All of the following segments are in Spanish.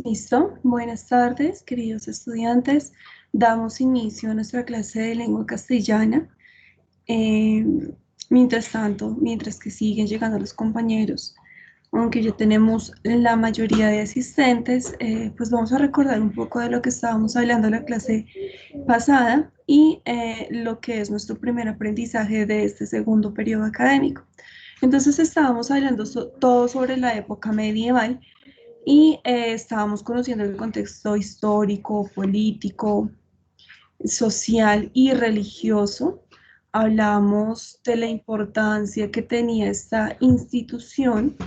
Listo, buenas tardes, queridos estudiantes. Damos inicio a nuestra clase de lengua castellana. Eh, Mientras tanto, mientras que siguen llegando los compañeros, aunque ya tenemos la mayoría de asistentes, pues vamos a recordar un poco de lo que estábamos hablando en la clase pasada y lo que es nuestro primer aprendizaje de este segundo periodo académico. Entonces estábamos hablando todo sobre la época medieval y estábamos conociendo el contexto histórico, político, social y religioso. Hablamos de la importancia que tenía esta institución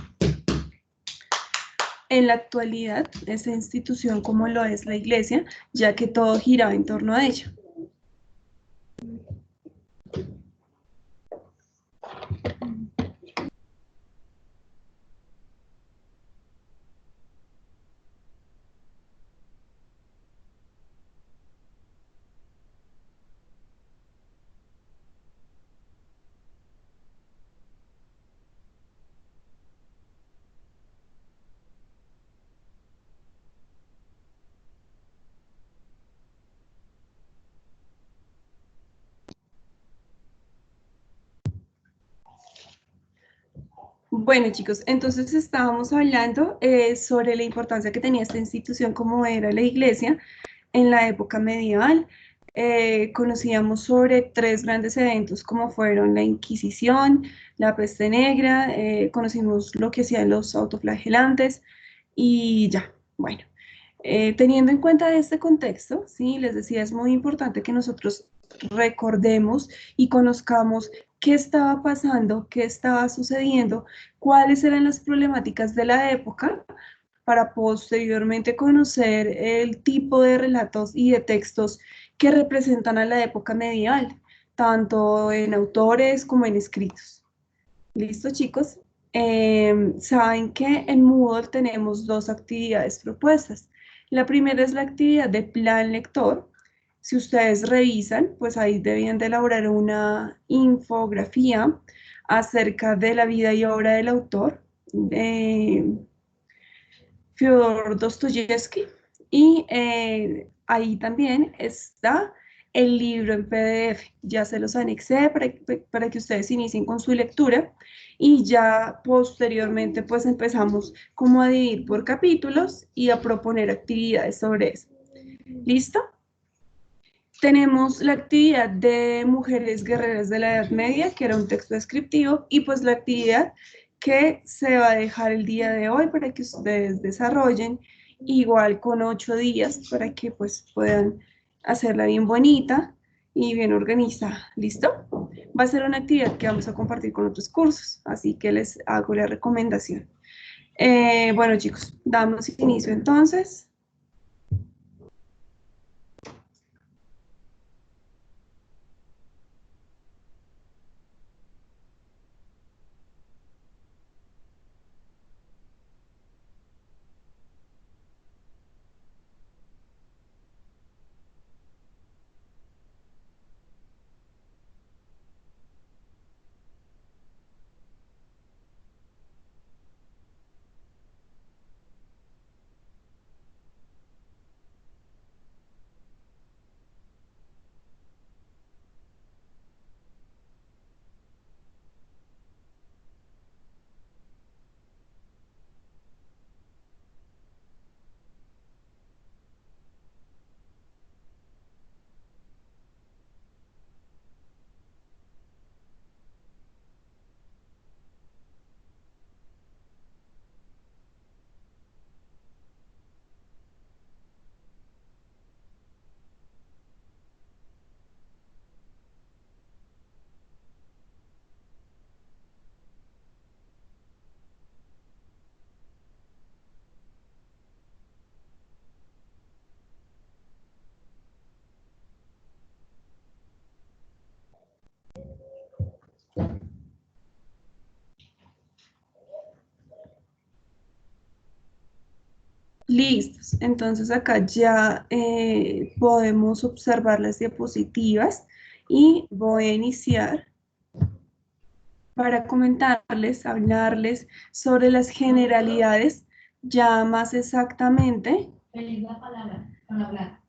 en la actualidad, esa institución como lo es la iglesia, ya que todo giraba en torno a ella. Bueno, chicos, entonces estábamos hablando sobre la importancia que tenía esta institución como era la iglesia en la época medieval. Conocíamos sobre tres grandes eventos como fueron la Inquisición, la peste negra, conocimos lo que hacían los autoflagelantes y ya, bueno. Teniendo en cuenta este contexto, sí, les decía, es muy importante que nosotros recordemos y conozcamos qué estaba pasando, qué estaba sucediendo, cuáles eran las problemáticas de la época para posteriormente conocer el tipo de relatos y de textos que representan a la época medieval, tanto en autores como en escritos. ¿Listo, chicos? Saben que en Moodle tenemos dos actividades propuestas. La primera es la actividad de plan lector. Si ustedes revisan, pues ahí debían de elaborar una infografía acerca de la vida y obra del autor, Fyodor Dostoyevsky, y ahí también está el libro en PDF. Ya se los anexé para que ustedes inicien con su lectura y ya posteriormente pues empezamos como a dividir por capítulos y a proponer actividades sobre eso. ¿Listo? Tenemos la actividad de Mujeres Guerreras de la Edad Media, que era un texto descriptivo, y pues la actividad que se va a dejar el día de hoy para que ustedes desarrollen, igual con 8 días, para que pues puedan hacerla bien bonita y bien organizada. ¿Listo? Va a ser una actividad que vamos a compartir con otros cursos, así que les hago la recomendación. Bueno, chicos, damos inicio entonces. Listos, entonces acá ya podemos observar las diapositivas y voy a iniciar para comentarles, hablarles sobre las generalidades Ya más exactamente, Feliz la palabra, con hablar.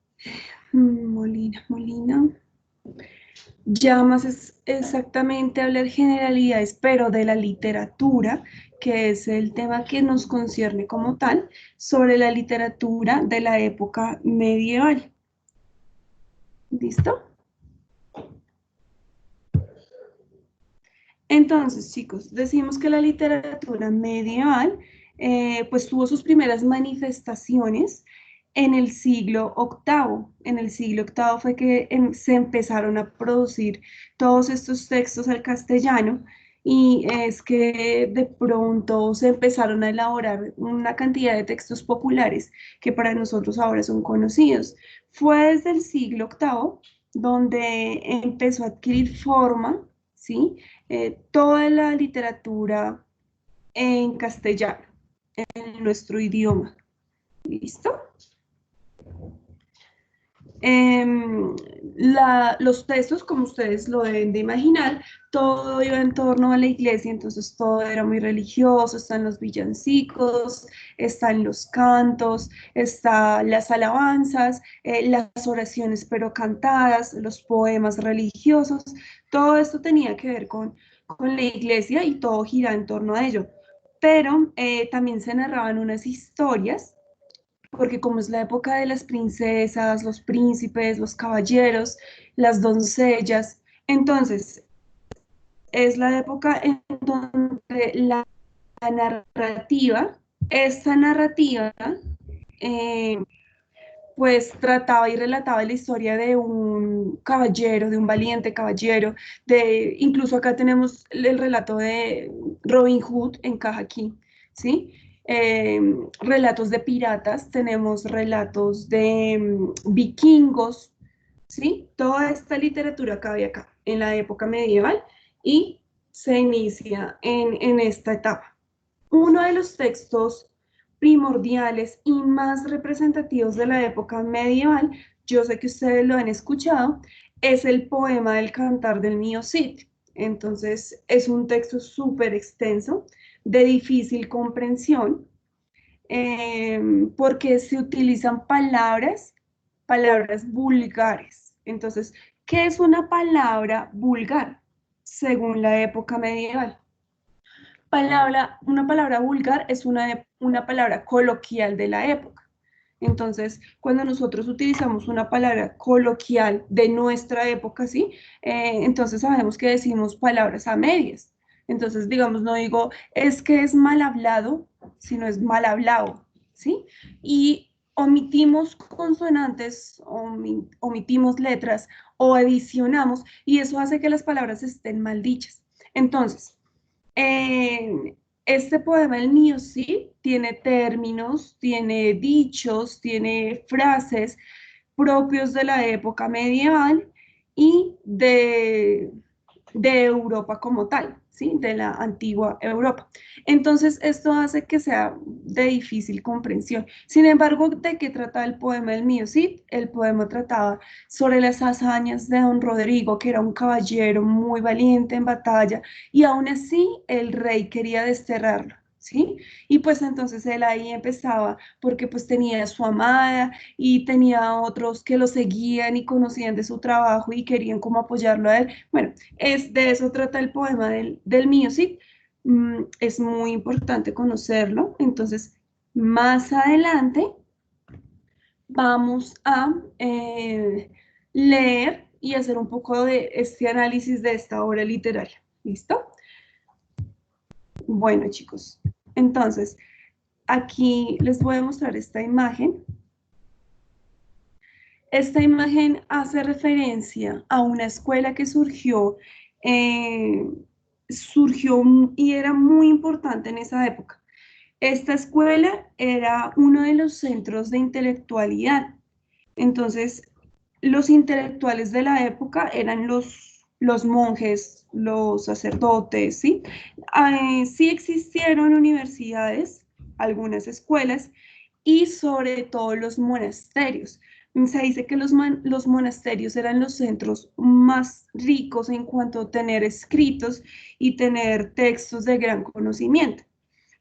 Molina, ya más es exactamente hablar generalidades, pero de la literatura, que es el tema que nos concierne como tal, sobre la literatura de la época medieval. ¿Listo? Entonces, chicos, decimos que la literatura medieval pues tuvo sus primeras manifestaciones en el siglo octavo. En el siglo octavo fue que se empezaron a producir todos estos textos al castellano y es que de pronto se empezaron a elaborar una cantidad de textos populares que para nosotros ahora son conocidos. Fue desde el siglo octavo donde empezó a adquirir forma, ¿sí? Toda la literatura en castellano, en nuestro idioma. ¿Listo? Los textos, como ustedes lo deben de imaginar, todo iba en torno a la iglesia, entonces todo era muy religioso, están los villancicos, están los cantos, están las alabanzas, las oraciones pero cantadas, los poemas religiosos, todo esto tenía que ver con la iglesia y todo gira en torno a ello. Pero también se narraban unas historias porque como es la época de las princesas, los príncipes, los caballeros, las doncellas, entonces es la época en donde la narrativa, esta narrativa, eh, pues trataba y relataba la historia de un caballero, de un valiente caballero, de, incluso acá tenemos el relato de Robin Hood, encaja aquí, ¿sí? Relatos de piratas, tenemos relatos de vikingos, ¿sí? Toda esta literatura cabe acá, en la época medieval, y se inicia en esta etapa. Uno de los textos primordiales y más representativos de la época medieval, yo sé que ustedes lo han escuchado, es el poema del Cantar del Mío Cid. Entonces, es un texto súper extenso, de difícil comprensión, porque se utilizan palabras vulgares. Entonces, ¿qué es una palabra vulgar según la época medieval? Una palabra vulgar es una palabra coloquial de la época. Entonces, cuando nosotros utilizamos una palabra coloquial de nuestra época, ¿sí? Entonces sabemos que decimos palabras a medias. Entonces, digamos, no digo es que es mal hablado, sino es mal hablado, ¿sí? Y omitimos consonantes, omitimos letras o adicionamos y eso hace que las palabras estén mal dichas. Entonces, este poema, el mío, sí, tiene términos, tiene dichos, tiene frases propios de la época medieval y de Europa como tal, ¿sí? De la antigua Europa. Entonces, esto hace que sea de difícil comprensión. Sin embargo, ¿de qué trata el poema del mío? Sí, el poema trataba sobre las hazañas de don Rodrigo, que era un caballero muy valiente en batalla, y aún así el rey quería desterrarlo, ¿sí? Y pues entonces él ahí empezaba, porque pues tenía a su amada y tenía otros que lo seguían y conocían de su trabajo y querían como apoyarlo a él. Bueno, de eso trata el poema del mío, ¿sí? Es muy importante conocerlo. Entonces, más adelante vamos a leer y hacer un poco de este análisis de esta obra literaria. ¿Listo? Bueno, chicos, entonces, aquí les voy a mostrar esta imagen. Esta imagen hace referencia a una escuela que eh, surgió y era muy importante en esa época. Esta escuela era uno de los centros de intelectualidad. Entonces, los intelectuales de la época eran los monjes, los sacerdotes, ¿sí? Sí existieron universidades, algunas escuelas, y sobre todo los monasterios. Se dice que los monasterios eran los centros más ricos en cuanto a tener escritos y tener textos de gran conocimiento.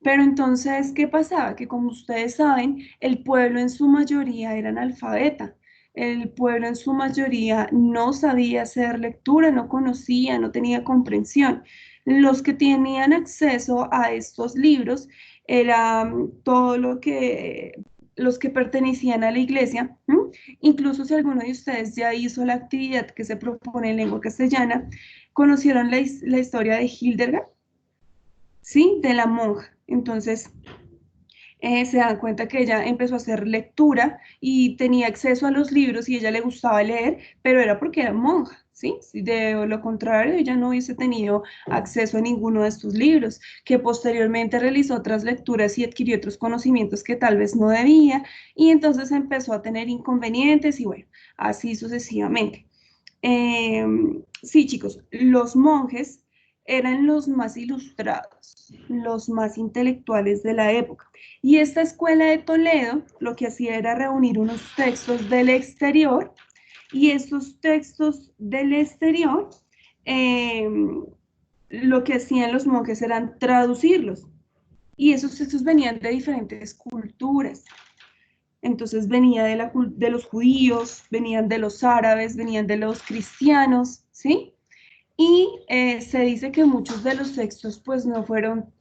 Pero entonces, ¿qué pasaba? Que como ustedes saben, el pueblo en su mayoría era analfabeta. El pueblo en su mayoría no sabía hacer lectura, no conocía, no tenía comprensión. Los que tenían acceso a estos libros eran todo lo que los que pertenecían a la iglesia. ¿M? Incluso si alguno de ustedes ya hizo la actividad que se propone en lengua castellana, conocieron la historia de Hildegard, ¿sí? De la monja. Entonces, se dan cuenta que ella empezó a hacer lectura y tenía acceso a los libros y ella le gustaba leer, pero era porque era monja, ¿sí? Si de lo contrario, ella no hubiese tenido acceso a ninguno de estos libros, que posteriormente realizó otras lecturas y adquirió otros conocimientos que tal vez no debía, y entonces empezó a tener inconvenientes y bueno, así sucesivamente. Eh, sí, chicos, los monjes eran los más ilustrados, los más intelectuales de la época. Y esta escuela de Toledo lo que hacía era reunir unos textos del exterior y estos textos del exterior eh, lo que hacían los monjes eran traducirlos. Y esos textos venían de diferentes culturas. Entonces venía de los judíos, venían de los árabes, venían de los cristianos, ¿sí? Y se dice que muchos de los textos pues no fueron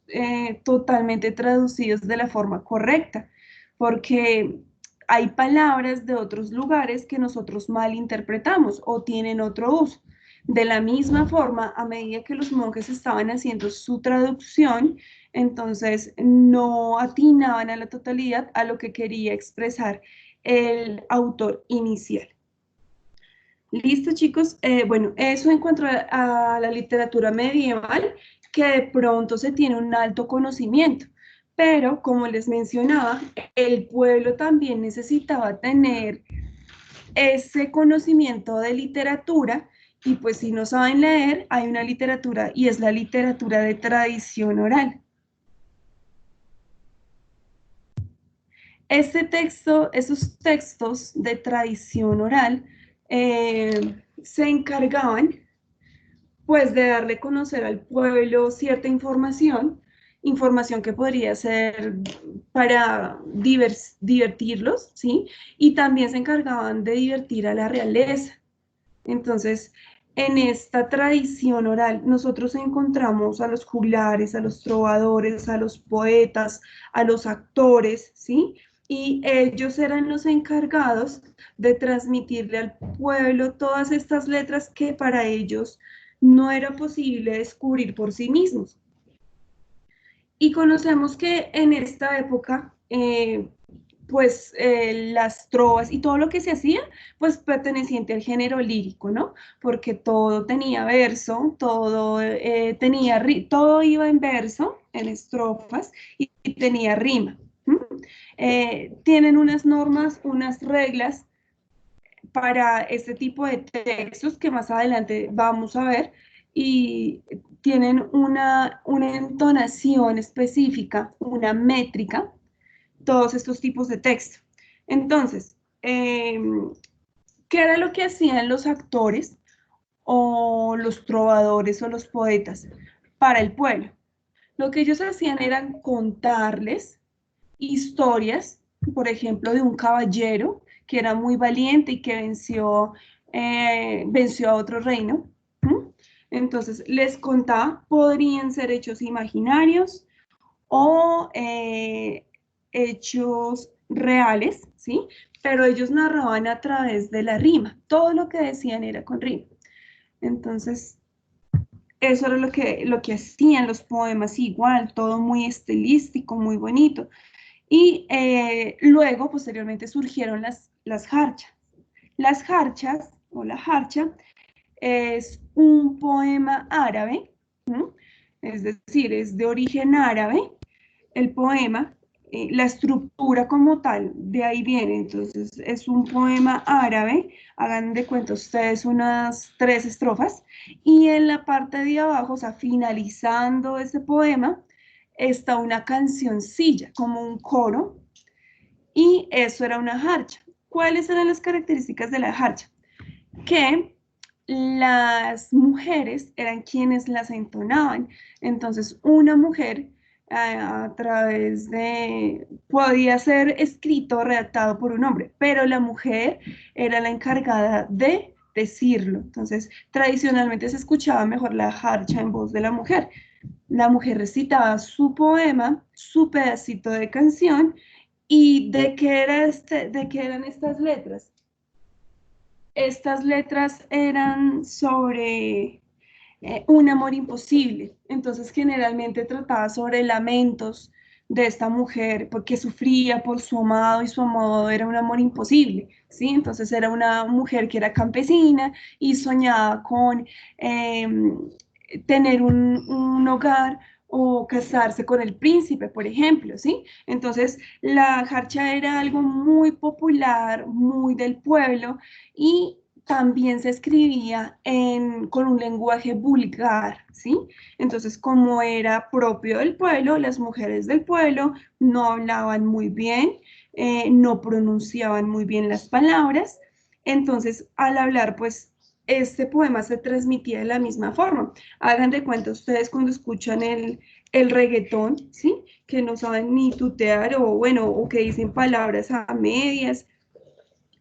totalmente traducidos de la forma correcta, porque hay palabras de otros lugares que nosotros mal interpretamos o tienen otro uso. De la misma forma, a medida que los monjes estaban haciendo su traducción, entonces no atinaban a la totalidad a lo que quería expresar el autor inicial. Listo, chicos. Bueno, eso en cuanto a la literatura medieval, que de pronto se tiene un alto conocimiento, pero como les mencionaba, el pueblo también necesitaba tener ese conocimiento de literatura y pues si no saben leer, hay una literatura y es la literatura de tradición oral. Este texto, esos textos de tradición oral se encargaban pues de darle a conocer al pueblo cierta información, información que podría ser para divertirlos, ¿sí? Y también se encargaban de divertir a la realeza. Entonces, en esta tradición oral, nosotros encontramos a los juglares, a los trovadores, a los poetas, a los actores, ¿sí? Y ellos eran los encargados de transmitirle al pueblo todas estas letras que para ellos no era posible descubrir por sí mismos. Y conocemos que en esta época, pues las trovas y todo lo que se hacía, pues perteneciente al género lírico, ¿no? Porque todo tenía verso, todo, todo iba en verso, en estrofas, y tenía rima. Tienen unas normas, unas reglas para este tipo de textos que más adelante vamos a ver y tienen una entonación específica, una métrica, todos estos tipos de texto. Entonces, ¿qué era lo que hacían los actores o los trovadores o los poetas para el pueblo? Lo que ellos hacían era contarles historias, por ejemplo, de un caballero que era muy valiente y que venció a otro reino. ¿Mm? Entonces, les contaba, podrían ser hechos imaginarios o hechos reales, ¿sí? Pero ellos narraban a través de la rima. Todo lo que decían era con rima. Entonces, eso era lo que hacían los poemas igual, todo muy estilístico, muy bonito. Y luego, posteriormente, surgieron las jarchas. Las jarchas, o la jarcha, es un poema árabe, ¿no? Es decir, es de origen árabe, el poema, la estructura como tal, de ahí viene. Entonces, es un poema árabe, hagan de cuenta ustedes unas 3 estrofas, y en la parte de abajo, o sea, finalizando ese poema, está una cancioncilla, como un coro, y eso era una jarcha. ¿Cuáles eran las características de la jarcha? Que las mujeres eran quienes las entonaban. Entonces, una mujer a través de, podía ser escrito o redactado por un hombre, pero la mujer era la encargada de decirlo. Entonces, tradicionalmente se escuchaba mejor la jarcha en voz de la mujer. La mujer recitaba su poema, su pedacito de canción, y ¿de qué era de qué eran estas letras? Estas letras eran sobre un amor imposible. Entonces generalmente trataba sobre lamentos de esta mujer porque sufría por su amado y su amado era un amor imposible, ¿sí? Entonces era una mujer que era campesina y soñaba con eh, tener un hogar o casarse con el príncipe, por ejemplo, ¿sí? Entonces la jarcha era algo muy popular, muy del pueblo y también se escribía con un lenguaje vulgar, ¿sí? Entonces, como era propio del pueblo, las mujeres del pueblo no hablaban muy bien, no pronunciaban muy bien las palabras, entonces al hablar, pues, este poema se transmitía de la misma forma. Hagan de cuenta ustedes cuando escuchan el reggaetón, ¿sí? Que no saben ni tutear o, bueno, o que dicen palabras a medias,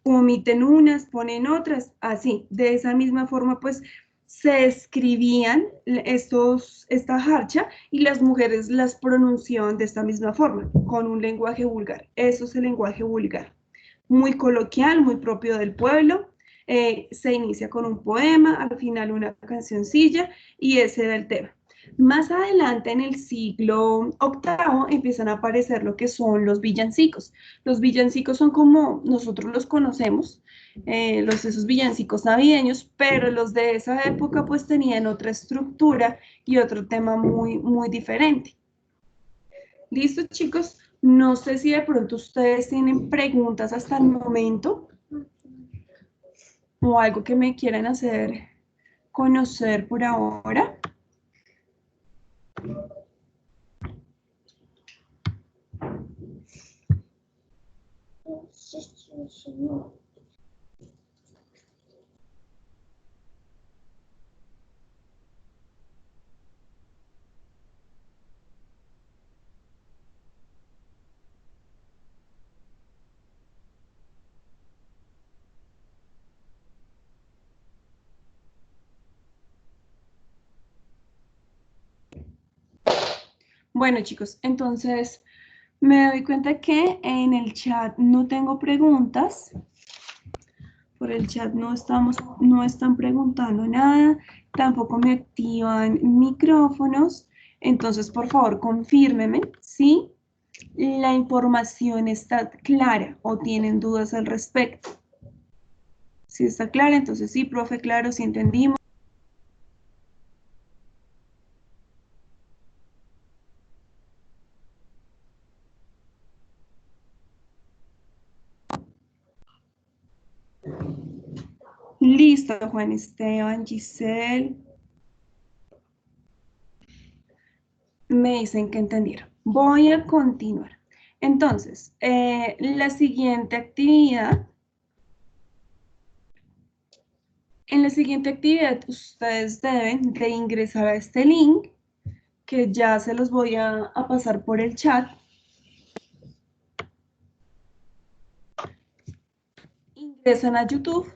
omiten unas, ponen otras, así, de esa misma forma, pues se escribían esta jarcha y las mujeres las pronunciaban de esta misma forma, con un lenguaje vulgar. Eso es el lenguaje vulgar, muy coloquial, muy propio del pueblo. Se inicia con un poema, al final una cancioncilla y ese era el tema. Más adelante, en el siglo octavo, empiezan a aparecer lo que son los villancicos. Los villancicos son como nosotros los conocemos, esos villancicos navideños, pero los de esa época pues tenían otra estructura y otro tema muy, muy diferente. ¿Listo, chicos? No sé si de pronto ustedes tienen preguntas hasta el momento o algo que me quieran hacer conocer por ahora. Bueno, chicos, entonces me doy cuenta que en el chat no tengo preguntas. Por el chat no están preguntando nada, tampoco me activan micrófonos. Entonces, por favor, confírmeme si la información está clara o tienen dudas al respecto. Si está clara, entonces sí, profe, claro, sí entendimos. Listo, Juan Esteban, Giselle. Me dicen que entendieron. Voy a continuar. Entonces, la siguiente actividad, en la siguiente actividad ustedes deben de ingresar a este link que ya se los voy a pasar por el chat. Ingresan a YouTube.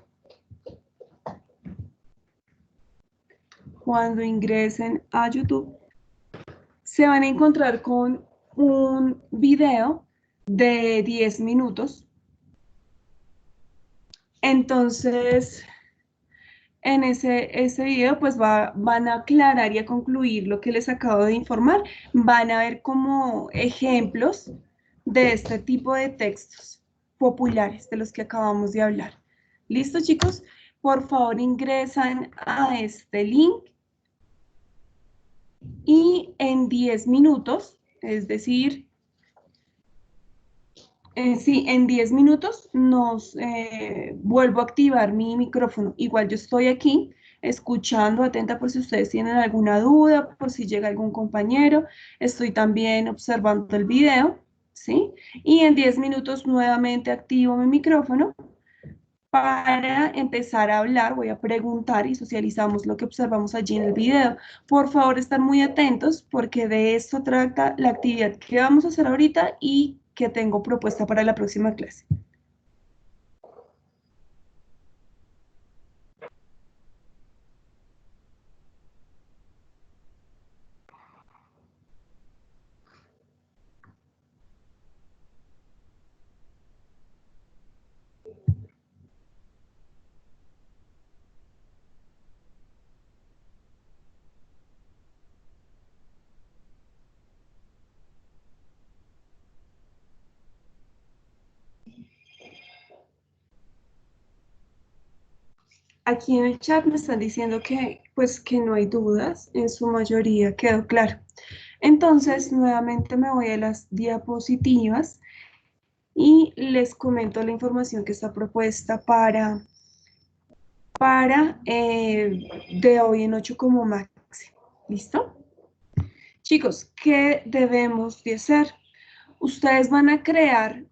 Cuando ingresen a YouTube, se van a encontrar con un video de 10 minutos. Entonces, en ese video, pues van a aclarar y a concluir lo que les acabo de informar. Van a ver como ejemplos de este tipo de textos populares de los que acabamos de hablar. ¿Listo, chicos? Por favor, ingresan a este link y en 10 minutos, es decir, sí, en 10 minutos vuelvo a activar mi micrófono. Igual yo estoy aquí escuchando, atenta por si ustedes tienen alguna duda, por si llega algún compañero. Estoy también observando el video, ¿sí? Y en 10 minutos nuevamente activo mi micrófono Para empezar a hablar, voy a preguntar y socializamos lo que observamos allí en el video. Por favor, estar muy atentos porque de esto trata la actividad que vamos a hacer ahorita y que tengo propuesta para la próxima clase. Aquí en el chat me están diciendo que, pues, que no hay dudas, en su mayoría quedó claro. Entonces, nuevamente me voy a las diapositivas y les comento la información que está propuesta para de hoy en 8 como máximo. ¿Listo? Chicos, ¿qué debemos de hacer? Ustedes van a crear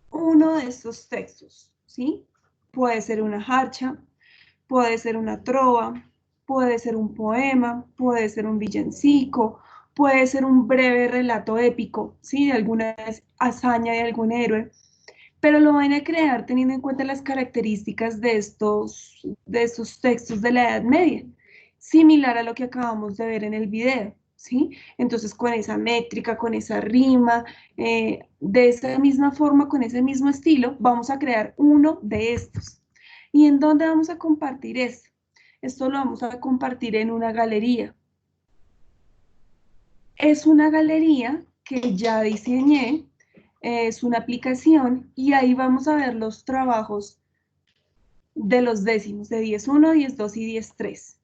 uno de estos textos, ¿sí? Puede ser una jarcha, puede ser una trova, puede ser un poema, puede ser un villancico, puede ser un breve relato épico, ¿sí? De alguna hazaña de algún héroe, pero lo van a crear teniendo en cuenta las características de estos textos de la Edad Media, similar a lo que acabamos de ver en el video, ¿sí? Entonces, con esa métrica, con esa rima, de esa misma forma, con ese mismo estilo, vamos a crear uno de estos. ¿Y en dónde vamos a compartir esto? Esto lo vamos a compartir en una galería. Es una galería que ya diseñé, es una aplicación y ahí vamos a ver los trabajos de los décimos de 10.1, 10.2 y 10.3.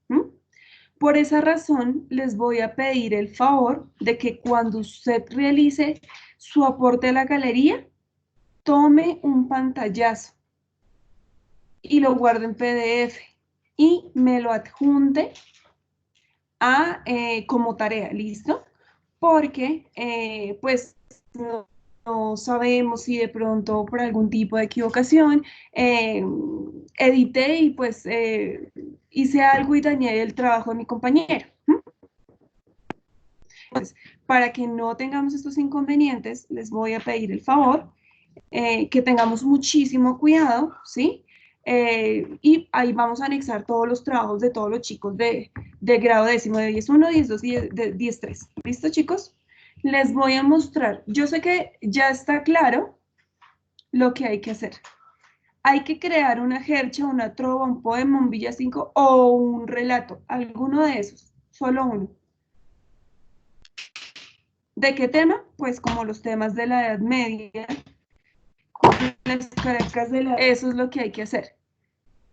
Por esa razón, les voy a pedir el favor de que cuando usted realice su aporte a la galería, tome un pantallazo y lo guarde en PDF y me lo adjunte como tarea, ¿listo? Porque pues no sabemos si de pronto por algún tipo de equivocación edité y pues hice algo y dañé el trabajo de mi compañero. Entonces, para que no tengamos estos inconvenientes, les voy a pedir el favor que tengamos muchísimo cuidado, ¿sí? Y ahí vamos a anexar todos los trabajos de todos los chicos de grado décimo, de 10.1, 10.2 y de 10.3. ¿Listo, chicos? Les voy a mostrar. Yo sé que ya está claro lo que hay que hacer. Hay que crear una jercha, una trova, un poema, un villancico o un relato. Alguno de esos, solo uno. ¿De qué tema? Pues como los temas de la Edad Media, las caracas de la... Eso es lo que hay que hacer,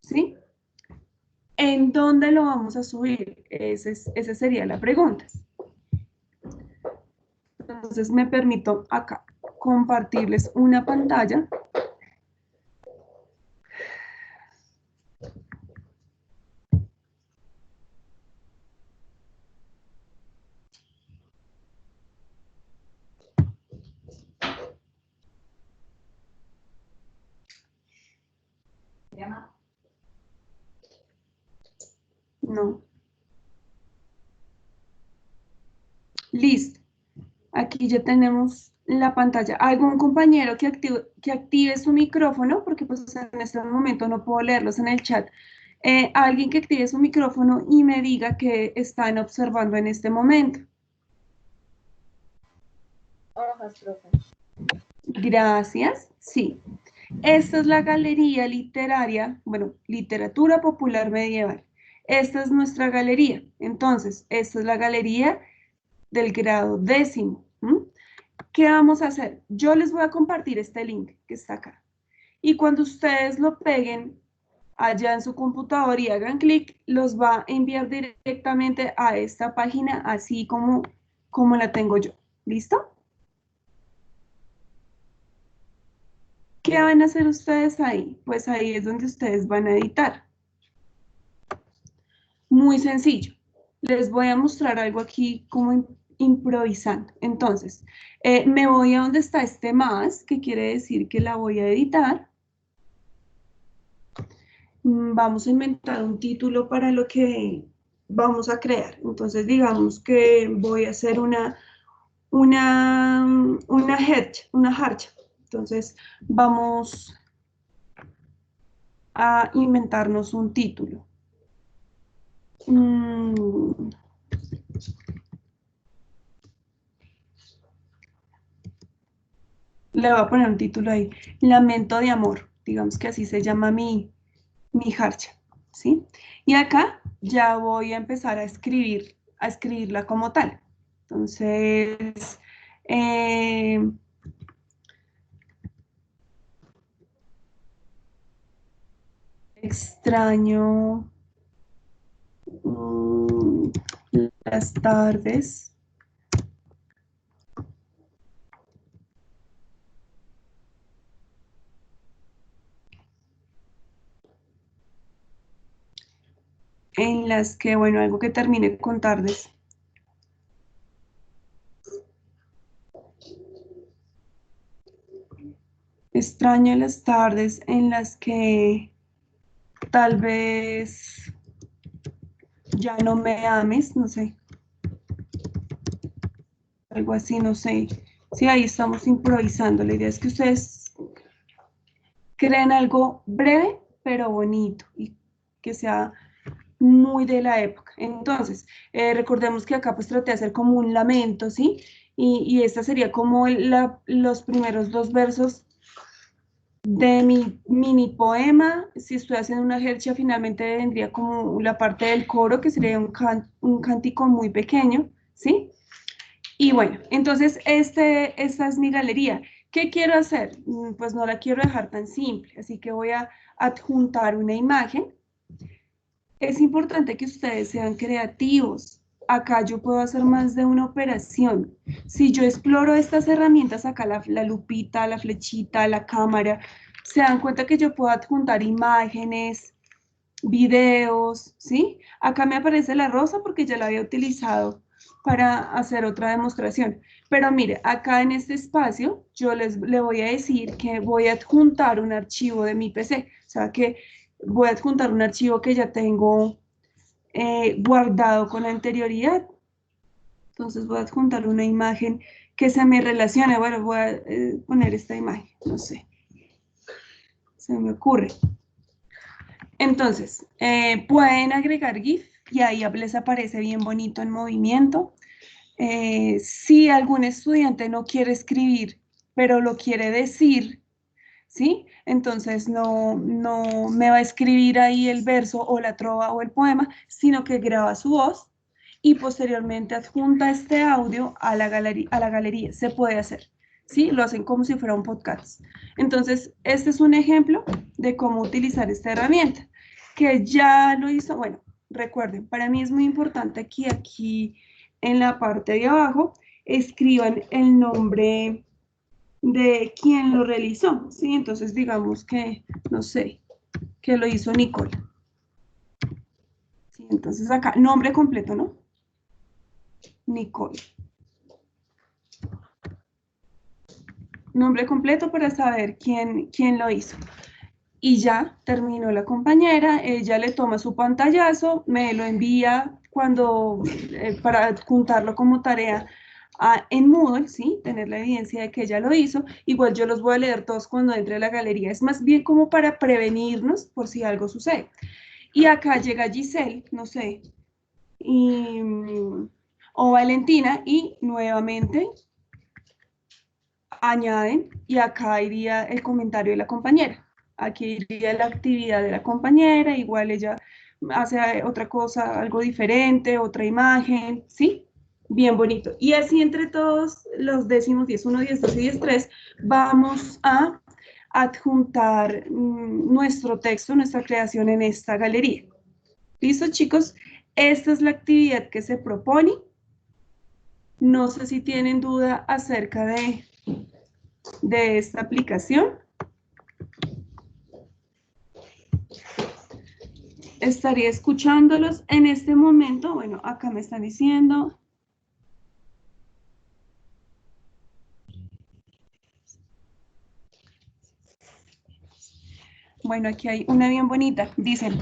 ¿sí? ¿En dónde lo vamos a subir? Esa sería la pregunta. Entonces me permito acá compartirles una pantalla. No. Listo. Aquí ya tenemos la pantalla. ¿Algún compañero que active su micrófono? Porque pues en este momento no puedo leerlos en el chat. Alguien que active su micrófono y me diga qué están observando en este momento. Hojas, profe. Gracias. Sí. Esta es la galería literaria, bueno, literatura popular medieval. Esta es nuestra galería. Entonces, esta es la galería del grado décimo. ¿Qué vamos a hacer? Yo les voy a compartir este link que está acá. Y cuando ustedes lo peguen allá en su computador y hagan clic, los va a enviar directamente a esta página, así como la tengo yo. ¿Listo? ¿Qué van a hacer ustedes ahí? Pues ahí es donde ustedes van a editar. Muy sencillo. Les voy a mostrar algo aquí como improvisando. Entonces, me voy a donde está este más, que quiere decir que la voy a editar. vamos a inventar un título para lo que vamos a crear. Entonces, digamos que voy a hacer una harcha. Entonces, vamos a inventarnos un título. Le voy a poner un título ahí, Lamento de amor, digamos que así se llama mi harcha, ¿sí? Y acá ya voy a empezar a escribirla como tal. Entonces, eh, extraño las tardes en las que, bueno, algo que termine con tardes. Extraño las tardes en las que tal vez ya no me ames, no sé, algo así, no sé. Sí, ahí estamos improvisando. La idea es que ustedes creen algo breve, pero bonito y que sea muy de la época. Entonces, recordemos que acá pues traté de hacer como un lamento, ¿sí? Y esta sería como los primeros dos versos de mi mini poema. Si estoy haciendo una hercia, finalmente vendría como la parte del coro, que sería un cántico muy pequeño, ¿sí? Y bueno, entonces esta es mi galería. ¿Qué quiero hacer? Pues no la quiero dejar tan simple, así que voy a adjuntar una imagen. Es importante que ustedes sean creativos. Acá yo puedo hacer más de una operación. Si yo exploro estas herramientas, acá la lupita, la flechita, la cámara, se dan cuenta que yo puedo adjuntar imágenes, videos, ¿sí? Acá me aparece la rosa porque ya la había utilizado para hacer otra demostración. Pero mire, acá en este espacio yo le voy a decir que voy a adjuntar un archivo de mi PC. O sea que voy a adjuntar un archivo que ya tengo guardado con anterioridad. Entonces voy a adjuntar una imagen que se me relacione. Bueno, voy a poner esta imagen, no sé, se me ocurre. Entonces, pueden agregar GIF y ahí les aparece bien bonito en movimiento. Si algún estudiante no quiere escribir, pero lo quiere decir, ¿sí? Entonces no me va a escribir ahí el verso o la trova o el poema, sino que graba su voz y posteriormente adjunta este audio a la galería. Se puede hacer, ¿sí? Lo hacen como si fuera un podcast. Entonces, este es un ejemplo de cómo utilizar esta herramienta, que ya lo hizo, bueno, recuerden, para mí es muy importante aquí en la parte de abajo, escriban el nombre de quien lo realizó, ¿sí? Entonces digamos que, no sé, que lo hizo Nicole. ¿Sí? Entonces acá, nombre completo, ¿no? Nicole. Nombre completo para saber quién lo hizo. Y ya terminó la compañera, ella le toma su pantallazo, me lo envía para adjuntarlo como tarea en Moodle, ¿sí? Tener la evidencia de que ella lo hizo. Igual yo los voy a leer todos cuando entre a la galería. Es más bien como para prevenirnos por si algo sucede. Y acá llega Giselle, no sé, y, o Valentina, y nuevamente añaden, y acá iría el comentario de la compañera. Aquí iría la actividad de la compañera, igual ella hace otra cosa, algo diferente, otra imagen, ¿sí? Bien bonito. Y así entre todos los décimos 10.1, 10.2 y 10.3 vamos a adjuntar nuestro texto, nuestra creación en esta galería. ¿Listo, chicos? Esta es la actividad que se propone. No sé si tienen duda acerca de esta aplicación. Estaría escuchándolos en este momento. Bueno, acá me están diciendo. Bueno, aquí hay una bien bonita. Dicen,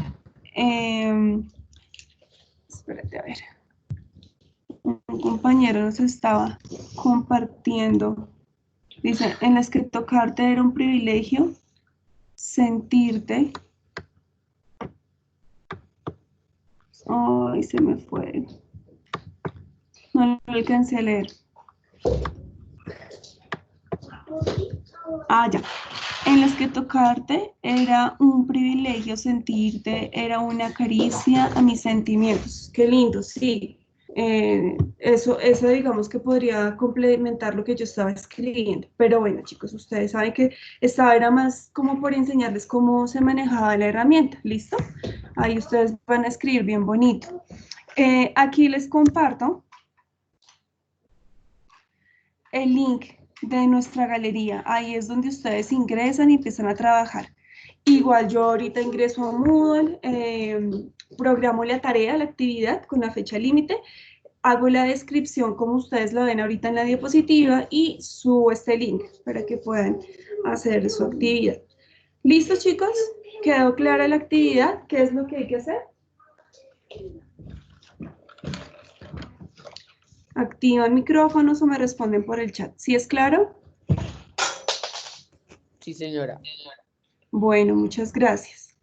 espérate, a ver. Un compañero nos estaba compartiendo. Dice, en las que tocarte era un privilegio, sentirte. Ay, se me fue. No lo alcancé a leer. Ah, ya. En las que tocarte era un privilegio, sentirte era una caricia a mis sentimientos. Qué lindo, sí. Eso digamos que podría complementar lo que yo estaba escribiendo. Pero bueno, chicos, ustedes saben que esta era más como por enseñarles cómo se manejaba la herramienta. ¿Listo? Ahí ustedes van a escribir bien bonito. Aquí les comparto el link de nuestra galería. Ahí es donde ustedes ingresan y empiezan a trabajar. Igual yo ahorita ingreso a Moodle, programo la tarea, la actividad con la fecha límite, hago la descripción como ustedes la ven ahorita en la diapositiva y subo este link para que puedan hacer su actividad. ¿Listo, chicos? ¿Quedó clara la actividad? ¿Qué es lo que hay que hacer? Activan micrófonos o me responden por el chat. ¿Sí es claro? Sí, señora. Bueno, muchas gracias.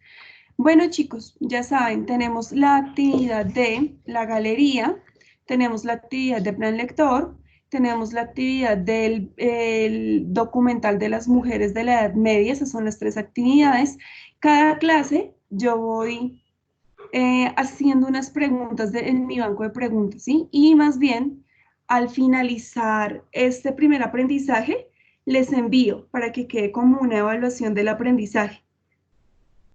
Bueno, chicos, ya saben, tenemos la actividad de la galería, tenemos la actividad de plan lector, tenemos la actividad del documental de las mujeres de la Edad Media, esas son las tres actividades. Cada clase yo voy haciendo unas preguntas en mi banco de preguntas, ¿sí? Y más bien, al finalizar este primer aprendizaje, les envío para que quede como una evaluación del aprendizaje.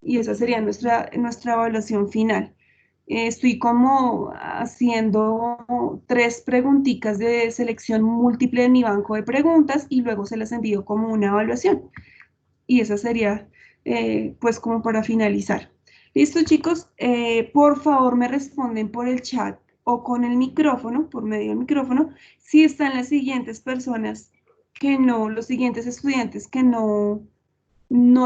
Y esa sería nuestra evaluación final. Estoy como haciendo 3 preguntitas de selección múltiple de mi banco de preguntas y luego se las envío como una evaluación. Y esa sería pues como para finalizar. Listo, chicos, por favor me responden por el chat o con el micrófono, por medio del micrófono, si están las siguientes personas que no, los siguientes estudiantes que no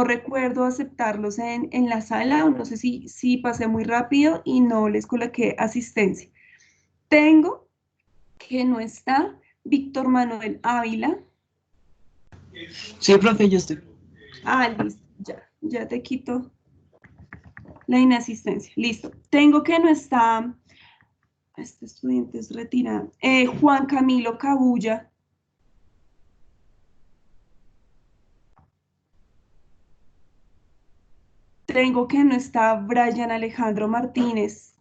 recuerdo aceptarlos en la sala, o no sé si pasé muy rápido y no les coloqué asistencia. Tengo que no está Víctor Manuel Ávila. Sí, profe, yo estoy. Ah, listo, ya te quito la inasistencia. Listo. Tengo que no está, este estudiante es retirado, Juan Camilo Cabulla. Tengo que no está Brian Alejandro Martínez.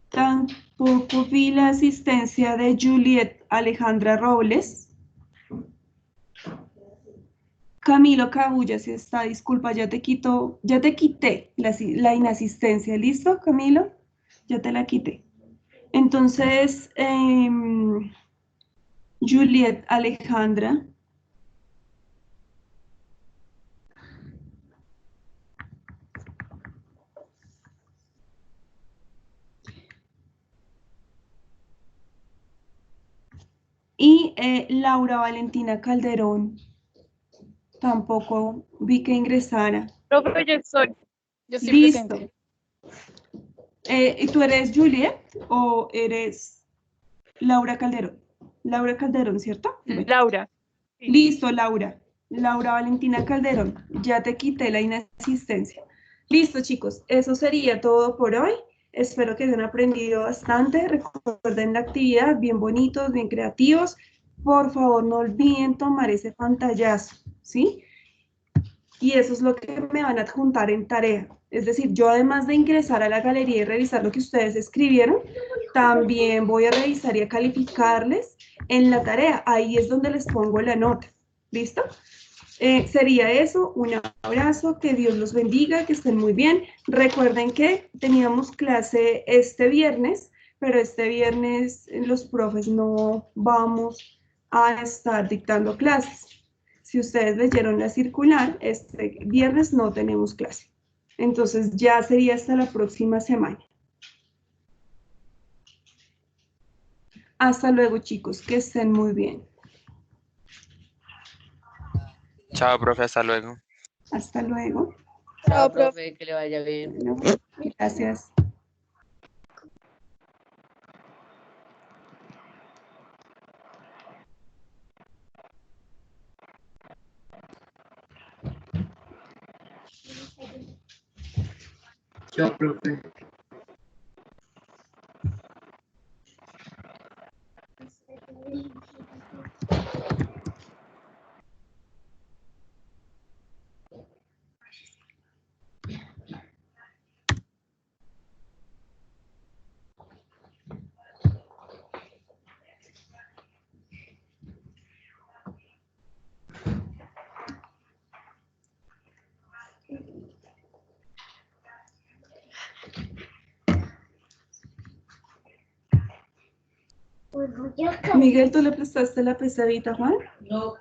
Tampoco vi la asistencia de Juliet Alejandra Robles. Camilo Cabulla, si está, disculpa, ya te quité la inasistencia, ¿listo, Camilo? Ya te la quité. Entonces, Juliet Alejandra. Y Laura Valentina Calderón, tampoco vi que ingresara. Profe, yo estoy Listo. presente. ¿Y tú eres Juliet o eres Laura Calderón? Laura Calderón, ¿cierto? Bueno. Laura. Sí. Listo, Laura. Laura Valentina Calderón, ya te quité la inasistencia. Listo, chicos, eso sería todo por hoy. Espero que hayan aprendido bastante. Recuerden la actividad, bien bonitos, bien creativos. Por favor, no olviden tomar ese pantallazo, ¿sí? Y eso es lo que me van a adjuntar en tarea. Es decir, yo además de ingresar a la galería y revisar lo que ustedes escribieron, también voy a revisar y a calificarles en la tarea. Ahí es donde les pongo la nota. ¿Listo? Sería eso, un abrazo, que Dios los bendiga, que estén muy bien. Recuerden que teníamos clase este viernes, pero este viernes los profes no vamos a estar dictando clases. Si ustedes leyeron la circular, este viernes no tenemos clase. Entonces ya sería hasta la próxima semana. Hasta luego, chicos, que estén muy bien. Chao, profe, hasta luego. Hasta luego. Chao, profe, que le vaya bien. Bueno, gracias. Chao, profe. Miguel, ¿tú le prestaste la pesadita a Juan? No.